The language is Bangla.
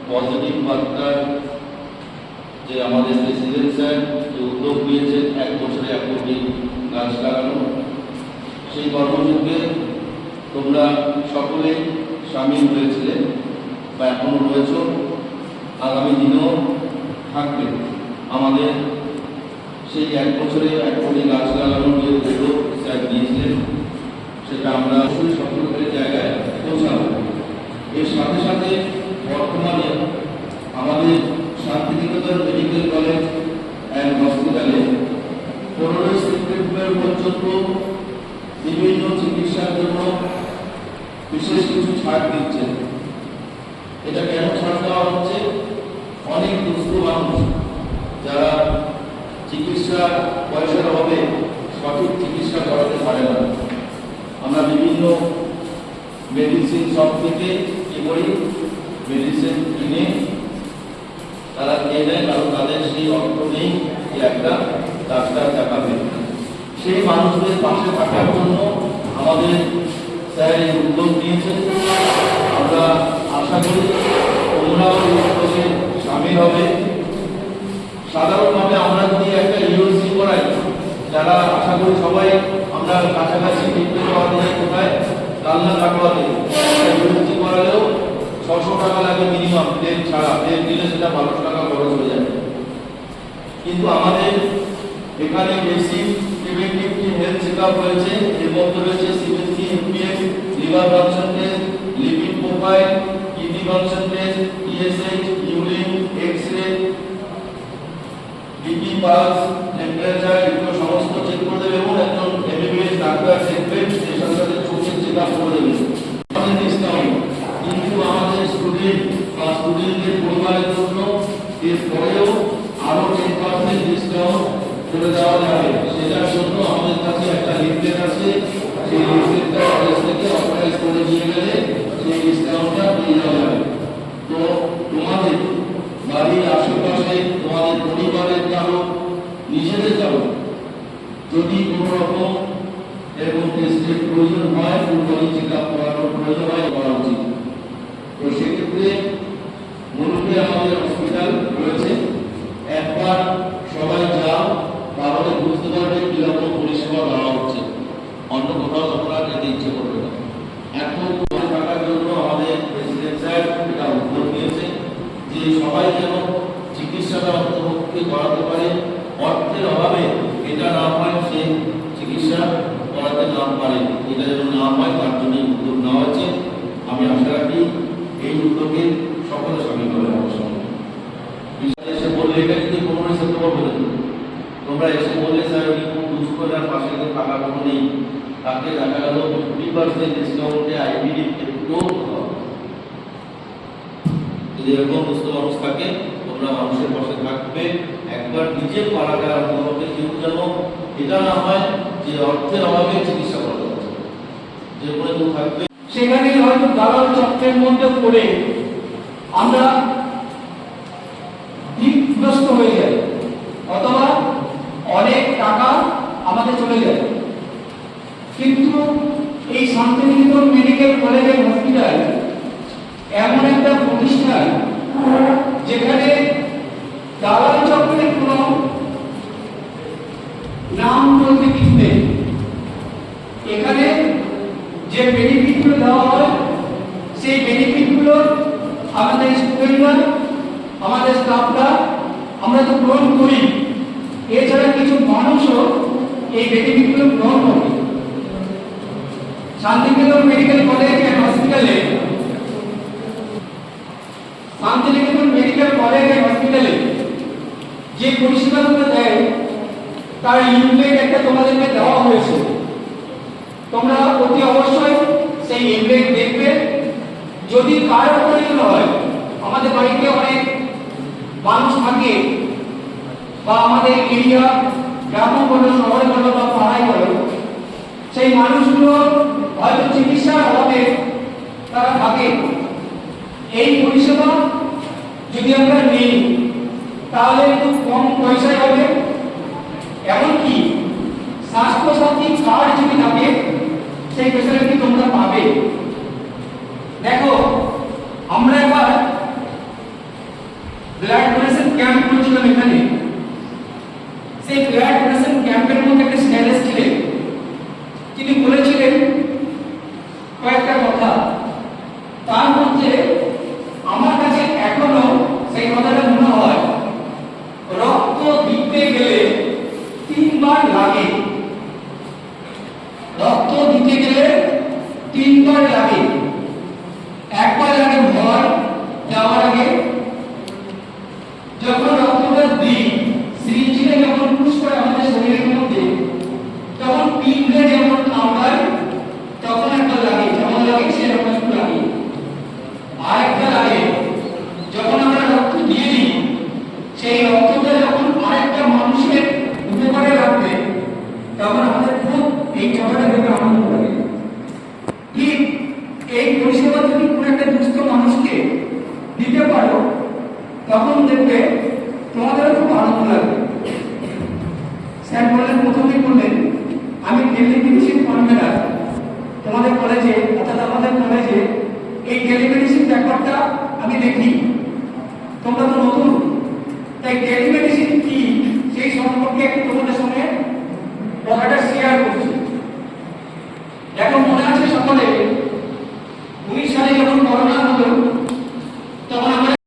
পজিটিভ বার্তার যে আমাদের প্রেসিডেন্ট স্যার যে উদ্যোগ নিয়েছেন 1 বছরে 1 কোটি গাছ লাগানো, সেই কর্মযজ্ঞে তোমরা সকলে সামিল হয়েছিলে বা এখনো রয়েছ, আগামী দিনেও থাকবে। আমাদের সেই 1 বছরে 1 কোটি গাছ লাগানোর যে উদ্যোগ স্যার নিয়েছিলেন সেটা আমরা সকলের জায়গায় পৌঁছাবো। এর সাথে সাথে বর্তমানে আমাদের শান্তিনিকেতন মেডিকেল কলেজ অ্যান্ড হসপিটালে 15 সেপ্টেম্বর পর্যন্ত বিভিন্ন চিকিৎসার জন্য বিশেষ কিছু ছাড় দিচ্ছে। এটা কেন ছাড় দেওয়া হচ্ছে? অনেক দুস্থ মানুষ যারা চিকিৎসা পয়সার অভাবে সঠিক চিকিৎসা করাতে পারে না, আমরা বিভিন্ন মেডিসিন শপ থেকে কি করি, মেডিসিন কিনে তারা খেয়ে নেয়, কারণ তাদের সেই অর্থ নেই যে একটা ডাক্তার দেখাবে। সেই মানুষদের পাশে থাকার জন্য আমাদের স্যার এই উদ্যোগ নিয়েছেন। আমরা আশা করি তোমরাও এই উদ্যোগে সামিল হবে। সাধারণভাবে আমরা যদি একটা ইউএসসি করাই, যারা আশা করি সবাই আমরা কাছাকাছি ট্রিটমেন্ট করাতে যাই, কোথায় কালনা কাটোয়াতে ইউএসসি করালেও 600 টাকা লাগে মিনিমাম, প্লেন ছাড়া। প্লেন দিলে সেটা 1200 টাকা খরচ হয়ে যায়। কিন্তু আমাদের এখানে বেসিক প্রিভেন্টিভ হেলথ চেকআপ হয়েছে, এর মধ্যে রয়েছে CBC, MPS, liver function test, lipid profile, kidney function test, TSH, urine, x-ray, BP, pulse, temperature, এগুলো সমস্ত চেক করে দেবে এবং একজন এমবিবিএস ডাক্তার দেখবে, এর সাথে সাথে চোখের চেকআপ করে দেবে। কিন্তু আমাদের স্টুডেন্ট বা স্টুডেন্টদের পরিবারের জন্য এরপরেও আরো 10% ডিসকাউন্ট করে দেওয়া যাবে। সেটার জন্য আমাদের কাছে একটা লিফলেট আছে, সেই লিফলেটটা কলেজ থেকে অথরাইজ করে নিয়ে গেলে সেই ডিসকাউন্টটা পেয়ে যাওয়া যাবে। তো তোমাদের বাড়ির আশেপাশে তোমাদের পরিবারের কারো, নিজেদের কারো যদি কোনো রকম এরকম টেস্টের প্রয়োজন হয়, ফুল বডি চেকআপ করানোর প্রয়োজন হয়, করা উচিত। তো সেক্ষেত্রে মূলত আমাদের হসপিটাল রয়েছে, একবার সবাই যাও, তাহলে বুঝতে পারবে কিরকম পরিষেবা দেওয়া হচ্ছে। অন্য কোথাও তোমরা যেতে ইচ্ছে করবে না। এখন থাকার জন্য আমাদের প্রেসিডেন্ট স্যার এটা উদ্যোগ নিয়েছে যে সবাই যেন চিকিৎসাটা অন্তর্ভুক্তি করাতে পারে, অর্থের অভাবে এটা না হয়, সে চিকিৎসা করাতে না পারে, এটা যেন না হয়, তার জন্য উদ্যোগ নেওয়া হয়েছে। আমি আশা রাখি এই উদ্যোগে সকলে সামিল হবে। আমার সঙ্গে এসে বললে, এটা কিন্তু 15 সেপ্টেম্বর পর্যন্ত তোমরা এসে বললে স্যার উনি খুব দুঃখ, তার পাশে কিন্তু টাকা কোনো নেই, তাকে দেখা গেল 50% ডিসকাউন্টে আইবিডি একটু যদি এরকম দুস্থ মানুষ থাকে, তোমরা মানুষের পাশে থাকবে। একবার নিজের পাড়াটা অন্তত কেউ যেন এটা না হয় যে অর্থের অভাবে চিকিৎসা করা যাচ্ছে, যে কোনো কেউ থাকবে। সেখানে হয়তো দালাল চক্রের মধ্যে পড়ে আমরা বিপদগ্রস্ত হয়ে যাই, অথবা অনেক টাকা আমাদের চলে যায়। কিন্তু এই Santiniketan medical college and hospital এমন একটা প্রতিষ্ঠান যেখানে দালাল চক্রের কোনো নাম বলতে কিছু নেই। এখানে যে বেনিফিটগুলো দেওয়া হয়, সেই বেনিফিটগুলো আমাদের স্টুডেন্টরা, আমাদের স্টাফরা আমরা তো গ্রহণ করি। এছাড়া কিছু মানুষও এই বেনিফিটগুলো গ্রহণ করে। শান্তিনিকেতন মেডিকেল কলেজ অ্যান্ড হসপিটালে যে পরিষেবাগুলো দেয় তার লিফলেট একটা তোমাদেরকে দেওয়া হয়েছে। তোমরা অতি অবশ্যই সেই লিফলেট দেখবে। যদি কার প্রয়োজন হয়, আমাদের বাড়িতে অনেক মানুষ থাকে বা আমাদের এরিয়া, গ্রাম বলো, শহরে বলো বা পাড়ায় বলো, সেই মানুষগুলো হয়তো চিকিৎসার অভাবে তারা থাকে। এই পরিষেবা যদি আমরা নিই তাহলে একটু কম পয়সায় হবে। এমনকি স্বাস্থ্যসাথী কার্ড যদি থাকে সেই ফেসিলিটি তোমরা পাবে। দেখো, আমরা এবার তখন দেখবে তোমাদেরও খুব আনন্দ লাগবে। স্যার বললেন, প্রথমেই বললেন আমি টেলিমেডিসিন কনভেনার। তোমাদের কলেজে অর্থাৎ আমাদের কলেজে এই টেলিমেডিসিন ব্যাপারটা আমি দেখি, তোমরা তো নতুন, তাই টেলিমেডিসিন কি সেই সম্পর্কে একটু তোমাদের সঙ্গে